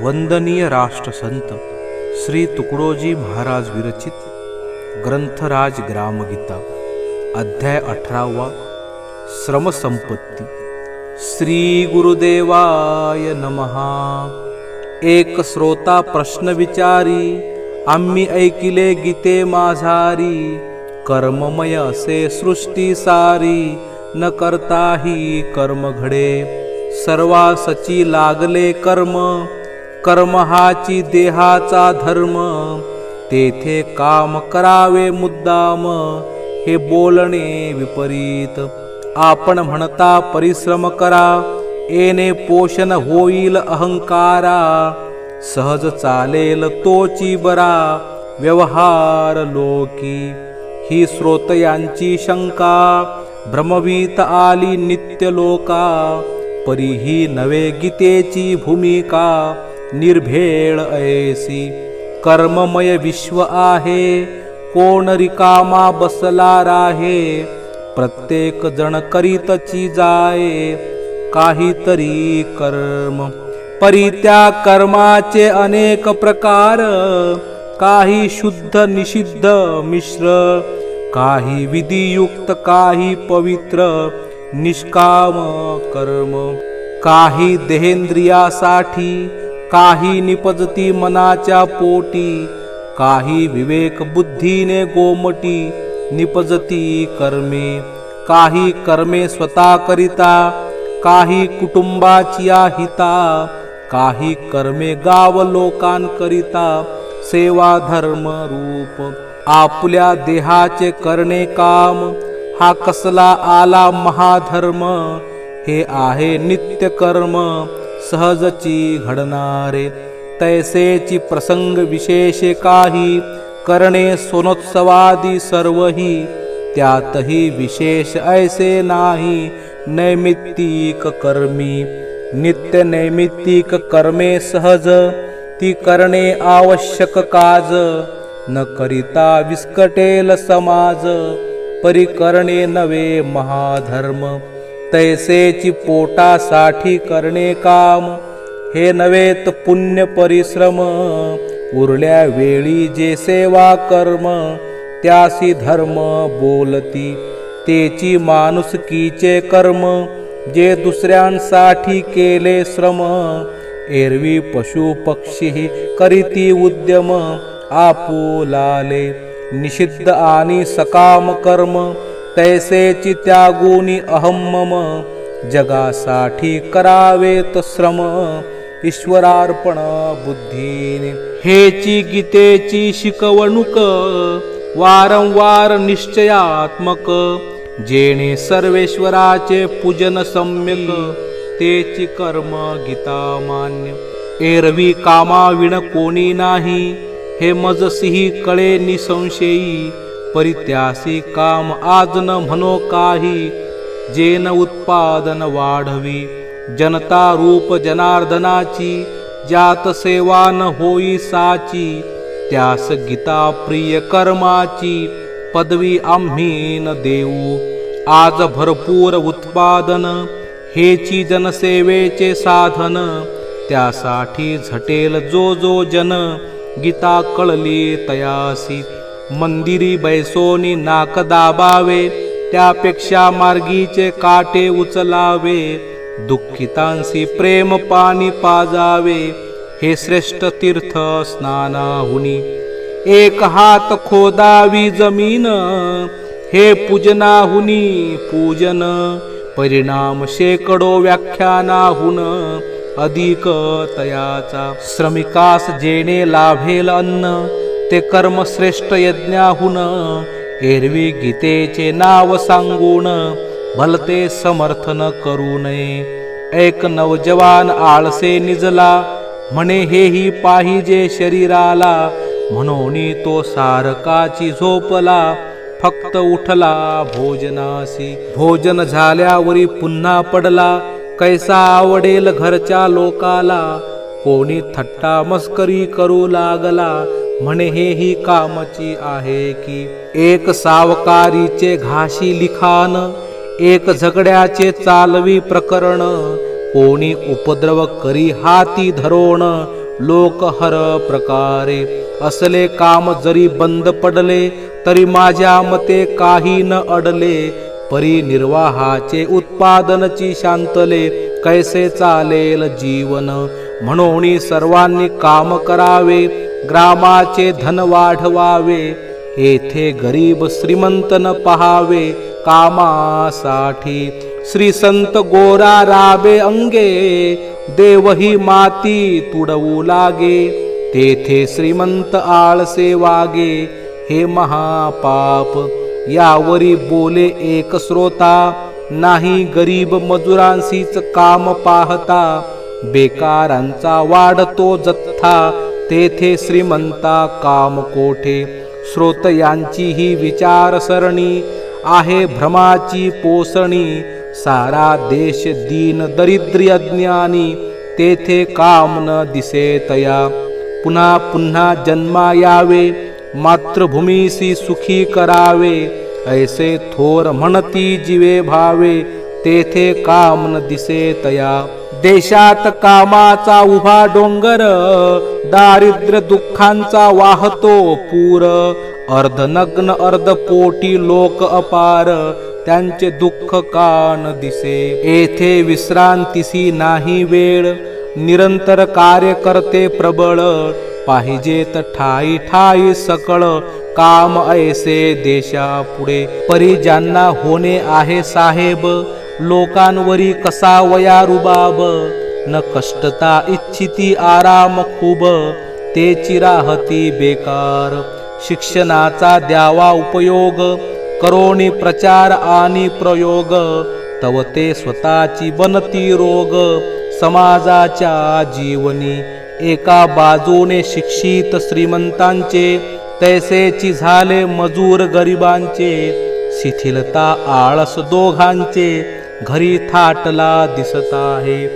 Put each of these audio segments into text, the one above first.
वंदनीय राष्ट्रसंत श्री तुकडोजी महाराज विरचित ग्रंथराज ग्रामगीता अध्याय 18 श्रमसंपत्ती। श्री गुरुदेवाय नमः। एक श्रोता प्रश्न विचारी, आम्ही ऐकिले गीते माझारी। कर्ममय असे सृष्टी सारी, न करताही कर्म घडे। सर्वासची लागले कर्म, कर्म हाची देहाचा धर्म। तेथे काम करावे मुद्दाम, हे बोलणे विपरीत। आपण म्हणता परिश्रम करा, येणे पोषण होईल अहंकारा। सहज चालेल तोची बरा, व्यवहार लोकी। ही श्रोतयांची शंका, भ्रमवीत आली नित्य लोका। परीही नवे गीतेची भूमिका, निर्भेळ ऐसी। कर्ममय विश्व आहे, कोण रिकामा बसला राहे। प्रत्येक जण करीतची जाये, काहीतरी कर्म। परी त्या कर्माचे अनेक प्रकार, काही शुद्ध निषिद्ध मिश्र। काही विधियुक्त, काही पवित्र निष्काम कर्म। काही देहेंद्रियासाठी, काही निपजती मनाच्या पोटी। काही विवेक बुद्धीने गोमटी, निपजती कर्मे। काही कर्मे स्वतः करिता, काही कुटुंबाची हिता। काही कर्मे गाव लोकांकरिता, सेवा धर्म रूप। आपल्या देहाचे करणे काम, हा कसला आला महाधर्म। हे आहे नित्य कर्म, सहजची घडणारे। तैसेची प्रसंग विशेषे काही, करणे सोनोत्सवादी सर्वही। त्यातही विशेष ऐसे नाही, नैमित्तिक कर्मी। नित्य नैमित्तिक कर्मे सहज, ती करणे आवश्यक काज। न करिता विस्कटेल समाज, परी करणे नवे महाधर्म। तैसेची पोटासाठी करणे काम, हे नवेत पुण्य परिश्रम। उरल्या वेळी जे सेवा कर्म, त्यासी धर्म बोलती। तेची माणुसकीचे कर्म, जे दुसऱ्यांसाठी केले श्रम। एरवी पशु पक्षी करीती उद्यम, आपुलाले निषिद्ध आणि सकाम कर्म। तैसेची त्यागुनी अहम मम, जगासाठी करावेत श्रम। ईश्वरार्पण बुद्धीने, हेची गीतेची शिकवणूक। वारंवार निश्चयात्मक, जेणे सर्वेश्वराचे पूजन सम्यक। तेची कर्म गीता मान्य, एरवी कामाविण कोणी नाही। हे मजसिही कळे निसंशयी, परित्यासी काम आज न म्हणो काही। जेन उत्पादन वाढवी, जनता रूप जनार्दनाची। ज्यात सेवा न होई साची, त्यास गीता प्रिय कर्माची। पदवी आम्ही न देऊ, आज भरपूर उत्पादन। हेची जनसेवेचे साधन, त्यासाठी झटेल जो जो जन। गीता कळली तयासी, मंदिरी बैसोनी नाक दाबावे। त्यापेक्षा मार्गीचे काटे उचलावे, दुःखितांसी प्रेम पाणी पाजावे। हे श्रेष्ठ तीर्थ स्नानाहुनी, एक हात खोदावी जमीन। हे पूजनाहुनी पूजन, परिणाम शेकडो व्याख्यानाहुन अधिक तयाचा। श्रमिकास जेणे लाभेल अन्न, ते कर्म श्रेष्ठ यज्ञाहुन। एरवी गीतेचे नाव सांगून, भलते समर्थन करू नये। एक नवजवान आळसे निजला, म्हणे हेही पाहिजे शरीराला। म्हणून तो सारकाची झोपला, फक्त उठला भोजनासी। भोजन झाल्यावरी पुन्हा पडला, कैसा आवडेल घरच्या लोकाला। कोणी थट्टा मस्करी करू लागला, म्हणे हेही कामाची आहे की। एक सावकारीचे घाशी लिखाण, एक झगड्याचे चालवी प्रकरण। कोणी उपद्रव करी हाती धरोण, लोक हर प्रकारे असले काम जरी बंद पडले तरी माझ्या मते काही न अडले परिनिर्वाहाचे उत्पादनची शांतले कैसे चालेल जीवन म्हणून सर्वांनी काम करावे ग्रामाचे धन वाढवावे येथे गरीब श्रीमंत न पहावे कामासाठी श्री संत गोरा राबे अंगे देवही माती तुडवू लागे तेथे श्रीमंत आळसे वागे हे महापाप यावरी बोले एक श्रोता नाही गरीब मजुरांशीच काम पाहता बेकारांचा वाढतो जथ्था तेथे श्रीमंता काम कोठे श्रोत यांची ही विचारसरणी आहे भ्रमाची पोसणी सारा देश दीन दरिद्री अज्ञानी तेथे काम न दिसे तया पुन्हा पुन्हा जन्मा यावे मातृभूमीसी सुखी करावे ऐसे थोर म्हणती जीवे भावे तेथे काम न दिसे तया देशात कामाचा उभा डोंगर दारिद्र्य दुःखांचा वाहतो पूर अर्धनग्न अर्धपोटी लोक अपार त्यांचे दुःख कान दिसे येथे विश्रांतीसी नाही वेळ निरंतर कार्य करते प्रबळ पाहिजेत ठाई ठाई सकळ काम ऐसे देशा पुढे परी ज्यांना होणे आहे साहेब लोकांवरी कसा वया रुबाब न कष्टता इच्छिती आराम खूब ते चिराहती बेकार शिक्षणाचा द्यावा उपयोग करोनी प्रचार आणि प्रयोग तव ते स्वतःची बनती रोग समाजाच्या जीवनी एका बाजूने शिक्षित श्रीमंतांचे तैसेची झाले मजूर गरिबांचे शिथिलता आळस दोघांचे घरी थाटला दिसत आहे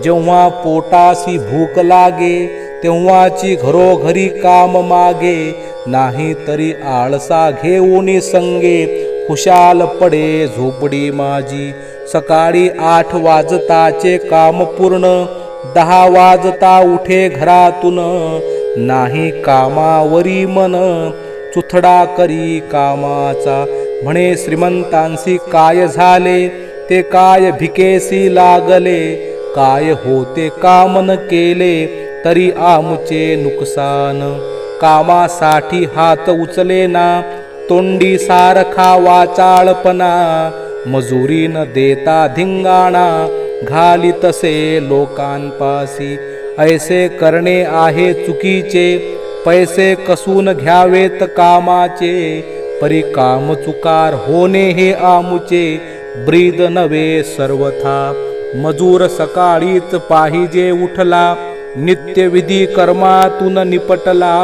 जेव्हा पोटासी भूक लागे तेव्हाची घरोघरी काम मागे नाही तरी आळसा घेऊन संगे खुशाल पडे झोपडी माझी सकाळी 8 वाजताचे काम पूर्ण 10 वाजता उठे घरातून नाही कामावरी मन चुथडा करी कामाचा म्हणे श्रीमंतांसी काय झाले ते काय भिकेसी लागले काय होते काम न केले तरी आमुचे नुकसान कामासाठी हात उचले ना तोंडी सारखा वाचाळपणा मजुरी न देता धिंगाणा घाली तसे लोकांपासी ऐसे करणे आहे चुकीचे पैसे कसून घ्यावेत कामाचे परी काम चुकार होणे हे आमुचे ब्रीद नव्हे सर्वथा मजूर सकाळीच पाहिजे उठला नित्यविधी कर्मातून निपटला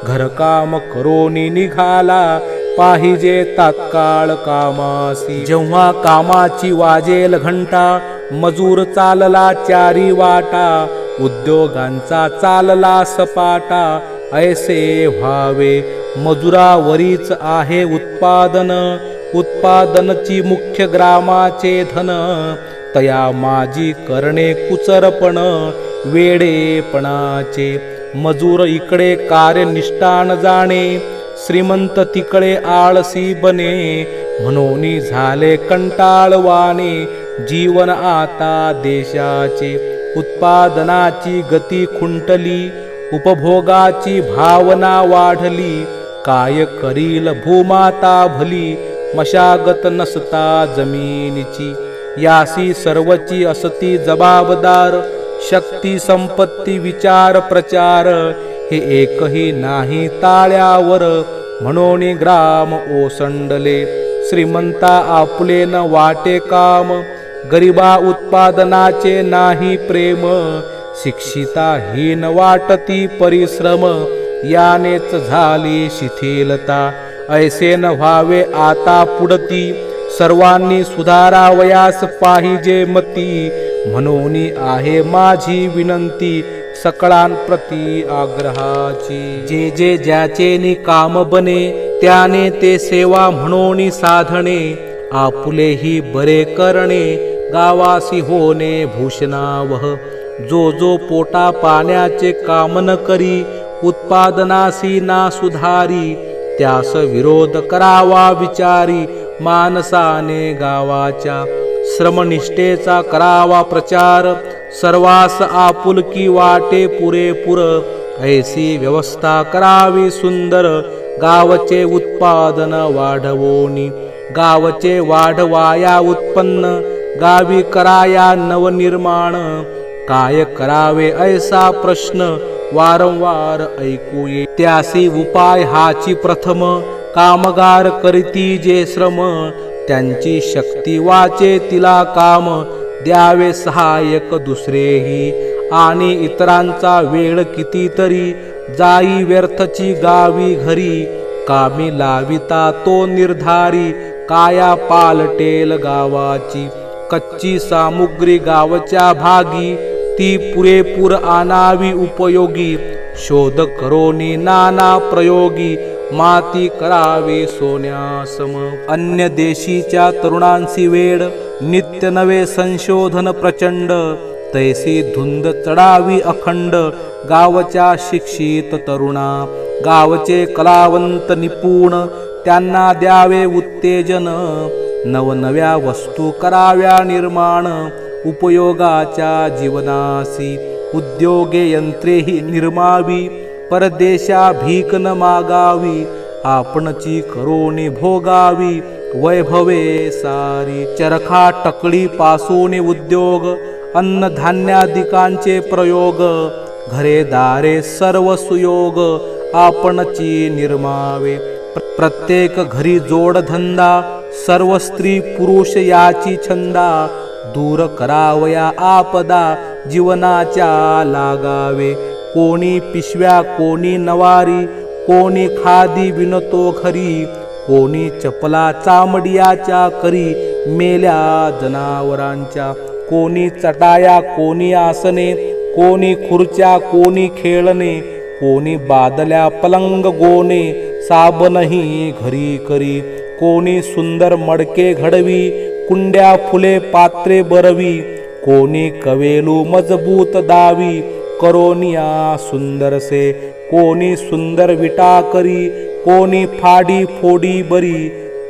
घरकाम करोनी निघाला पाहिजे तात्काळ कामासी जेव्हा कामाची वाजेल घंटा मजूर चालला चारी वाटा उद्योगांचा चालला सपाटा ऐसे व्हावे मजुरावरीच आहे उत्पादनची मुख्य ग्रामाचे धन तया माझी करणे कुचरपण वेडेपणाचे मजूर इकडे कार्यनिष्ठान जाणे श्रीमंत तिकडे आळसी बने म्हणून झाले कंटाळवाणे जीवन आता देशाचे उत्पादनाची गती खुंटली उपभोगाची भावना वाढली काय करील भूमाता भली मशागत नसता जमिनीची यासी सर्वची असती जबाबदार शक्ती संपत्ती विचार प्रचार हे एकही नाही ताळ्यावर म्हणून ग्राम ओसंडले श्रीमंता आपुले न वाटे काम गरिबा उत्पादनाचे नाही प्रेम शिक्षिता हीन वाटती परिश्रम यानेच झाली शिथिलता ऐसे न व्हावे आता पुढती सर्वांनी सुधारावयास पाहिजे मती म्हणून आहे माझी विनंती सकळांप्रती आग्रहाची जे ज्याचे काम बने त्याने ते सेवा म्हणून साधणे आपुलेही बरे करणे गावासी होणे भूषणावह जो जो पोटा पाण्याचे कामन करी, उत्पादनासी ना सुधारी, त्यास विरोध करावा विचारी, मानसाने गावाच्या श्रमनिष्ठेचा करावा प्रचार, सर्वास आपुलकी वाटे पुरेपूर, ऐसी व्यवस्था करावी सुंदर, गावचे उत्पादन वाढवोनी, गावचे वाढवाया उत्पन्न, गावी कराया नवनिर्माण, काय करावे ऐसा प्रश्न वारंवार ऐकू ये, त्यासी उपाय हाची प्रथम, कामगार करीती जे श्रम, त्यांची शक्ती वाचे तिला काम, द्यावे सहाय्यक दुसरेही, आणि इतरांचा वेळ कितीतरी, जाई व्यर्थची गावी घरी, कामी लाविता तो निर्धारी, काया पालटेल गावाची, कच्ची सामुग्री गावच्या भागी, ती पुरेपूर आणावी उपयोगी, शोध करोनी नाना प्रयोगी, माती करावे सोन्यासम, अन्य देशीच्या तरुणांसी वेड, नित्य नवे संशोधन प्रचंड, तैसी धुंद चढावी अखंड, गावच्या शिक्षित तरुणा, गावचे कलावंत निपुण, त्यांना द्यावे उत्तेजन, नवनव्या वस्तू कराव्या निर्माण, उपयोगाच्या जीवनासी, उद्योगे यंत्रेही निर्मावी, परदेशा भीक न मागावी, आपणची करोनी भोगावी, वैभवे सारी, चरखा टकळी पासून उद्योग, अन्नधान्यादिकांचे प्रयोग, घरे दारे सर्व सुयोग, आपणची निर्मावे, प्रत्येक घरी जोडधंदा, सर्व स्त्री पुरुष याची छंदा, दूर करावया आपदा, जीवनाच्या लागावे, कोणी पिशव्या कोणी नवारी, कोणी खादी विणतो घरी, कोणी चपला चामडियाच्या करी, मेल्या जनावरांच्या, कोणी चटाया कोणी आसने, कोणी खुर्च्या कोणी खेळणे, कोणी बादल्या पलंग गोणे, साबणही घरी करी, कोणी सुंदर मडके घडवी, कुंड्या फुले पात्रे बरवी, कोणी कवेलू मजबूत दावी, करोनिया सुंदरसे, कोणी सुंदर विटा करी, कोणी फाडी फोडी बरी,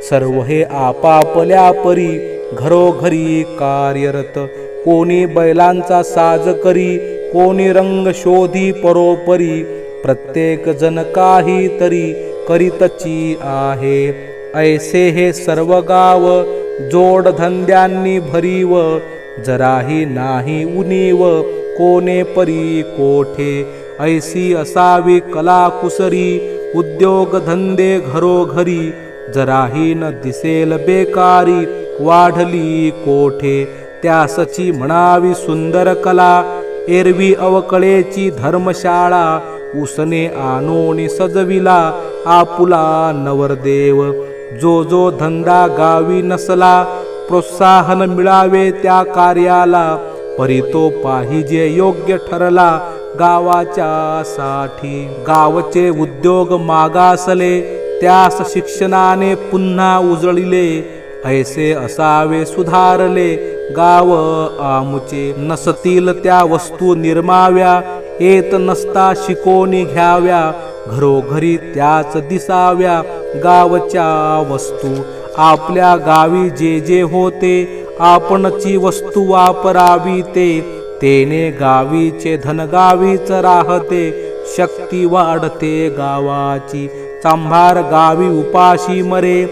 सर्व हे आपापल्या परी, घरोघरी कार्यरत, कोणी बैलांचा साज करी, कोणी रंग शोधी परोपरी, प्रत्येक जण काही तरी करीतची आहे, ऐसे हे सर्व गाव, जोडधंद्यांनी भरीव, जराही नाही उणीव, कोणे परी कोठे, ऐसी असावी कला कुसरी, उद्योग धंदे घरोघरी, जराही न दिसेल बेकारी, वाढली कोठे, त्यासची म्हणावी सुंदर कला, एरवी अवकळेची धर्मशाळा, उसने आणोनी सजविला आपुला नवरदेव, जो जो धंदा गावी नसला, प्रोत्साहन मिळावे त्या कार्याला, परी तो पाहिजे योग्य ठरला गावाच्या साठी, गावचे उद्योग मागासले, त्यास शिक्षणाने पुन्हा उजळिले, ऐसे असावे सुधारले गाव आमुचे, नसतील त्या वस्तू निर्माव्या, येत नसता शिकोनी घ्याव्या, घरोघरी त्याच दिसाव्या गावच्या वस्तू, आपल्या गावी जे जे होते, आपणची वस्तू वापरावी ते, तेने गावीचे धन गावीच राहते, शक्ती वाढते गावाची, चांभार गावी उपाशी मरे,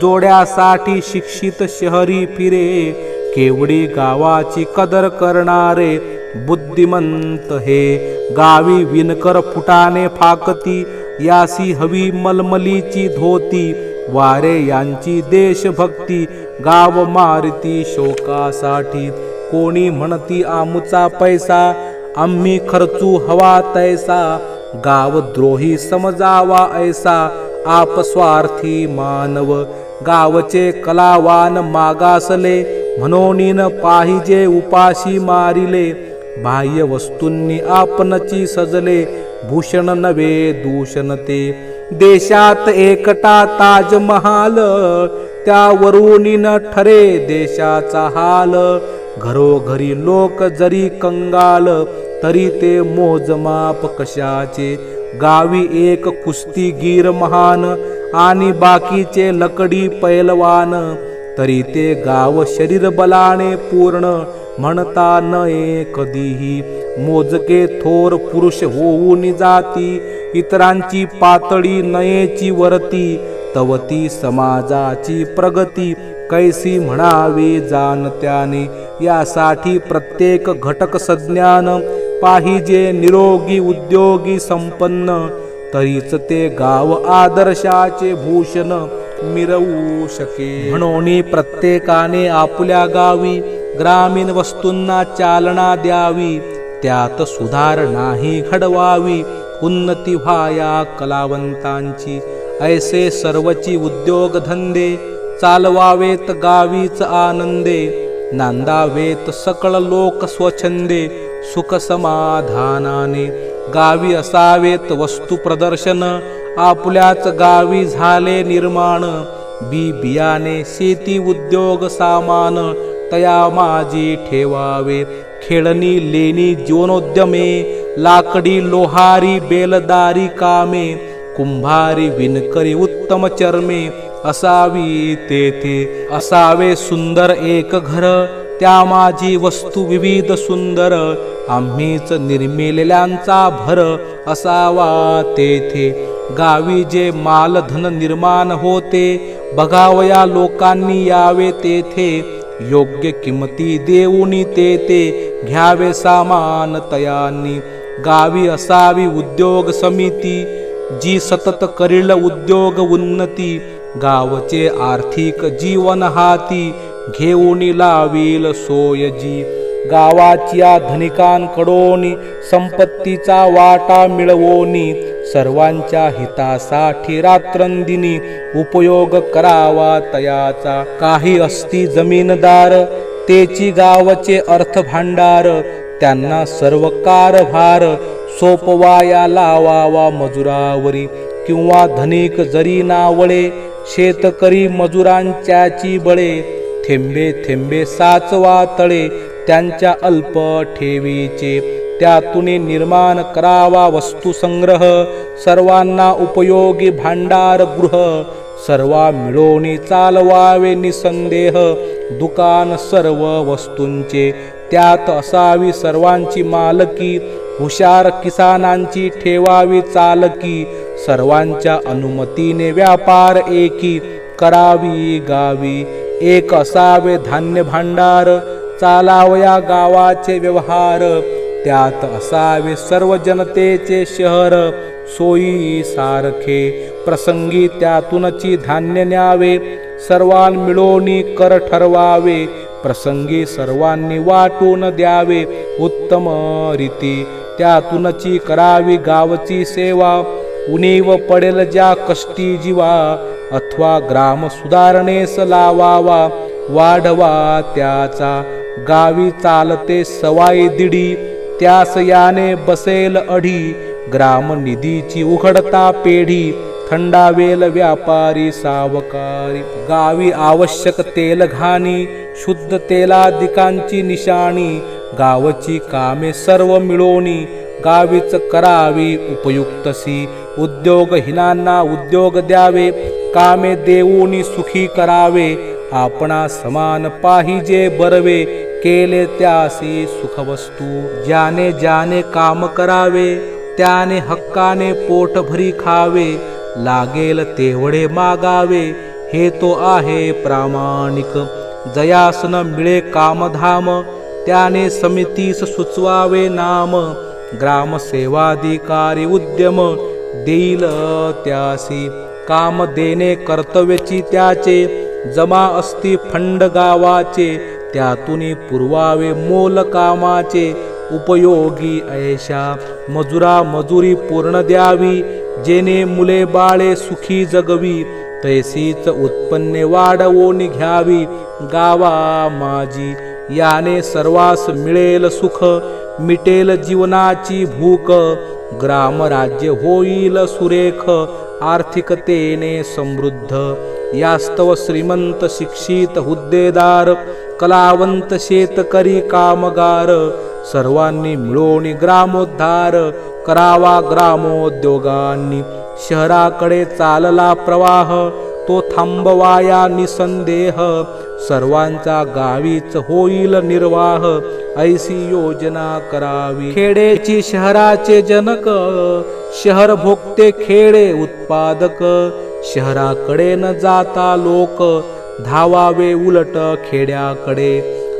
जोड्यासाठी शिक्षित शहरी फिरे, केवढी गावाची कदर करणारे बुद्धिमंत हे, गावी विणकर फुटाने फाकती, यासी हवी मलमलीची धोती, वारे यांची देशभक्ती, गाव मारती शोकासाठी, कोणी म्हणती आमुचा पैसा, आम्ही खर्चू हवा तैसा, गाव द्रोही समजावा ऐसा, आपस्वार्थी मानव, गावचे कलावान मागासले, म्हणून पाहिजे उपाशी मारिले, बाह्य वस्तूंनी आपणची सजले, भूषण नवे दूषण ते, देशात एकटा ताजमहाल, त्यावरून न ठरे देशाचा हाल, घरोघरी लोक जरी कंगाल, तरी ते मोजमाप कशाचे. गावी एक कुस्तीगीर महान, आणि बाकीचे लकडी पैलवान, तरी ते गाव शरीर बलाने पूर्ण, म्हणता नये कधीही. मोजके थोर पुरुष होऊन जाती, इतरांची पातळी नयेची वरती. तवती समाजाची प्रगती, कैसी म्हणावी जाणत्याने. यासाठी प्रत्येक घटक सज्ञान, पाहिजे निरोगी उद्योगी संपन्न, तरीच ते गाव आदर्शाचे भूषण मिरवू शके. म्हणून प्रत्येकाने आपल्या गावी ग्रामीण वस्तूंना चालना द्यावी, त्यात सुधारणाही घडवावी, उन्नती व्हाया कलावंतांची. ऐसे सर्वची उद्योगधंदे, चालवावेत गावीच आनंदे. नांदावेत सकळ लोक स्वच्छंदे, सुख समाधानाने. गावी असावेत वस्तू प्रदर्शन, आपल्याच गावी झाले निर्माण. बियाणे शेती उद्योग सामान, तया माझी ठेवावे. खेळणी लेणी जीवनोद्यमे, लाकडी लोहारी बेलदारी कामे. कुंभारी विणकरी उत्तम चर्मे, असावी तेथे. असावे सुंदर एक घर, त्या माझी वस्तू विविध सुंदर. आम्हीच निर्मिलेल्यांचा भर, असावा तेथे. गावी जे मालधन निर्माण होते, बघावया लोकांनी यावे तेथे. योग्य किमती देऊनी तेथे, घ्यावे सामान तयांनी. गावी असावी उद्योग समिती, जी सतत करील उद्योग उन्नती. गावचे आर्थिक जीवन हाती, घेऊन लावील सोयजी. गावाच्या धनिकांकडून संपत्तीचा वाटा मिळवोनी. सर्वांच्या हितासाठी रात्रंदिनी, उपयोग करावा तयाचा. काही असती जमीनदार, तेची गावचे अर्थ भांडार. त्यांना सर्व कारभार, सोपवाया लावावा मजुरावरी. किंवा धनिक जरी नावळे, शेतकरी मजुरांच्याची बळे. थेंबे थेंबे साचवा तळे, त्यांच्या अल्प ठेवीचे. त्यातून निर्माण करावा वस्तू संग्रह, सर्वांना उपयोगी भांडार गृह. सर्वा मिळवणी चालवावे निसंदेह, दुकान सर्व वस्तूंचे. त्यात असावी सर्वांची मालकी, हुशार किसानांची ठेवावी चालकी. सर्वांच्या अनुमतीने व्यापार एकी, करावी गावी. एक असावे धान्य भांडार, चालावया गावाचे व्यवहार. त्यात असावे सर्व जनतेचे शहर, सोयी सारखे. प्रसंगी त्यातूनची धान्य न्यावे, सर्वां मिळवणी कर ठरवावे. प्रसंगी सर्वांनी वाटून द्यावे, उत्तम रीती. त्यातूनची करावी गावची सेवा, उणीव पडेल ज्या कष्टी जीवा. अथवा ग्राम सुधारणेस लावावा, वाढवा त्याचा. गावी चालते सवाई दिडी, त्यास याने बसेल अढी. ग्राम निधीची उघडता पेढी, थंडावेल व्यापारी सावकारी. गावी आवश्यक तेल घाणी, शुद्ध तेलादिकांची निशाणी. गावची कामे सर्व मिळवणी, गावीच करावी उपयुक्तसी. उद्योगहीनांना उद्योग द्यावे, कामे देऊनी सुखी करावे. आपणा समान पाहिजे बरवे, केले त्यासी सुखवस्तू. ज्याने ज्याने काम करावे, त्याने हक्काने पोट भरी खावे. लागेल तेवढे मागावे, हे तो आहे प्रामाणिक. जयासन मिळे कामधाम, त्याने समितीस सुचवावे नाम. ग्रामसेवाधिकारी उद्यम देईल त्यासी. काम देणे कर्तव्याची त्याचे, जमा असती फंड गावाचे. त्यातून पुरवावे मोल कामाचे, उपयोगी ऐशा. मजुरा मजुरी पूर्ण द्यावी, जेणे मुले बाळे सुखी जगवी. तैसीच उत्पन्ने वाढवून घ्यावी, गावा माझी. याने सर्वास मिळेल सुख, मिटेल जीवनाची भूक. ग्रामराज्य होईल सुरेख, आर्थिकतेने समृद्ध. यास्तव श्रीमंत शिक्षित हुद्देदार, कलावंत शेतकरी कामगार सर्वांनी मिळून ग्रामोद्धार करावा. ग्रामोद्योगांनी शहराकडे चालला प्रवाह तो थांबवाया निसंदेह. सर्वांचा गावीच होईल निर्वाह ऐसी योजना करावी. खेडेची शहराचे जनक शहर भोगते खेडे उत्पादक. शहराकडे न जाता लोक धावावे उलट खेड्याकडे.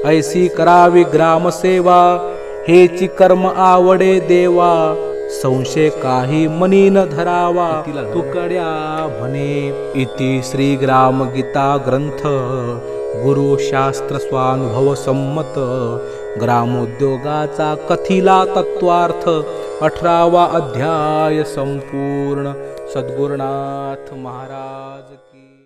ऐसी करावी ग्रामसेवा हेची कर्म आवडे देवा. संशय काही मनी न धरावा तुकड्या म्हणे. इति श्री ग्राम गीता ग्रंथ गुरु शास्त्र स्वानुभव संमत. ग्रामोद्योगाचा कथिला तत्वार्थ 18वा अध्याय संपूर्ण. सद्गुरुनाथ महाराज की